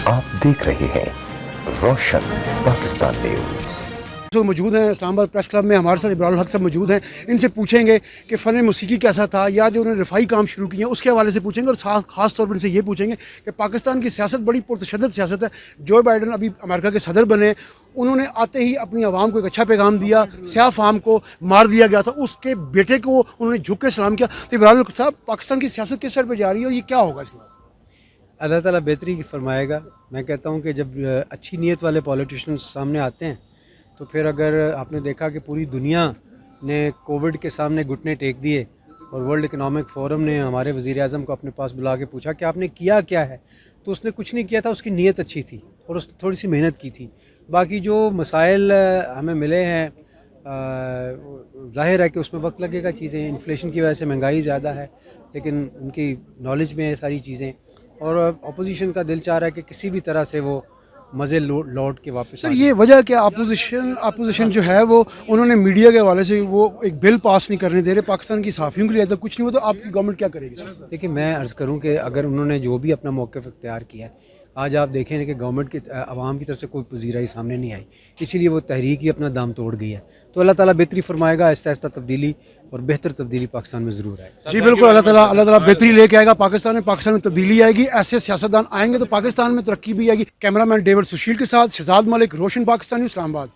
आप देख रहे हैं रोशन पाकिस्तान न्यूज। जो मौजूद हैं इस्लामाबाद प्रेस क्लब में हमारे साथ इब्राहिम हक साहब मौजूद हैं। इनसे पूछेंगे कि फ़न मौसीकी कैसा था या जो उन्होंने रफ़ाई काम शुरू किए हैं उसके हवाले से पूछेंगे और ख़ास तौर पर इनसे ये पूछेंगे कि पाकिस्तान की सियासत बड़ी पुरतशद्दुद सियासत है। जो बाइडन अभी अमेरिका के सदर बने, उन्होंने आते ही अपनी आवाम को एक अच्छा पैगाम दिया। स्याह फाम को मार दिया गया था, उसके बेटे को उन्होंने झुक के सलाम किया। तो इब्राहिम हक साहब, पाकिस्तान की सियासत किस साइड पर जा रही है और ये क्या होगा इसके बाद? अल्लाह ताला बेहतरी की फरमाएगा। मैं कहता हूँ कि जब अच्छी नीयत वाले पॉलिटिशियंस सामने आते हैं तो फिर अगर आपने देखा कि पूरी दुनिया ने कोविड के सामने घुटने टेक दिए और वर्ल्ड इकनॉमिक फोरम ने हमारे वज़ीर आज़म को अपने पास बुला के पूछा कि आपने किया क्या है, तो उसने कुछ नहीं किया था। उसकी नीयत अच्छी थी और उसने थोड़ी सी मेहनत की थी। बाकी जो मसाइल हमें मिले हैं, ज़ाहिर है कि उसमें वक्त लगेगा। चीज़ें इन्फ्लेशन की वजह से महंगाई ज़्यादा है, लेकिन उनकी नॉलेज में है सारी चीज़ें। और अपोजिशन का दिल चाह रहा है कि किसी भी तरह से वो मज़े लौट के वापस। सर, ये वजह क्या अपोजिशन जो है वो उन्होंने मीडिया के हवाले से वो एक बिल पास नहीं करने दे रहे, पाकिस्तान की सहाफ़ियों के लिए ऐसा कुछ नहीं हो, तो आपकी गवर्नमेंट क्या करेगी सर? देखिए, मैं अर्ज़ करूं कि अगर उन्होंने जो भी अपना मौक़िफ़ इख्तियार किया है, आज आप देखें कि गवर्नमेंट की आवाम की तरफ से कोई पज़ीराई सामने नहीं आई, इसीलिए वो तहरीक ही अपना दाम तोड़ गई है। तो अल्लाह ताला बेहतरी फरमाएगा, आहिस्ता आहिस्ता तब्दीली और बेहतर तब्दीली पाकिस्तान में ज़रूर आएगी। जी बिल्कुल, अल्लाह ताला बेहतरी लेके आएगा पाकिस्तान में तब्दीली आएगी। ऐसे सियासतदान आएंगे तो पाकिस्तान में तरक्की भी आएगी। कैमरामैन डेविड सुशील के साथ शहजाद मलिक, रोशन पाकिस्तान न्यूज़, इस्लामाबाद।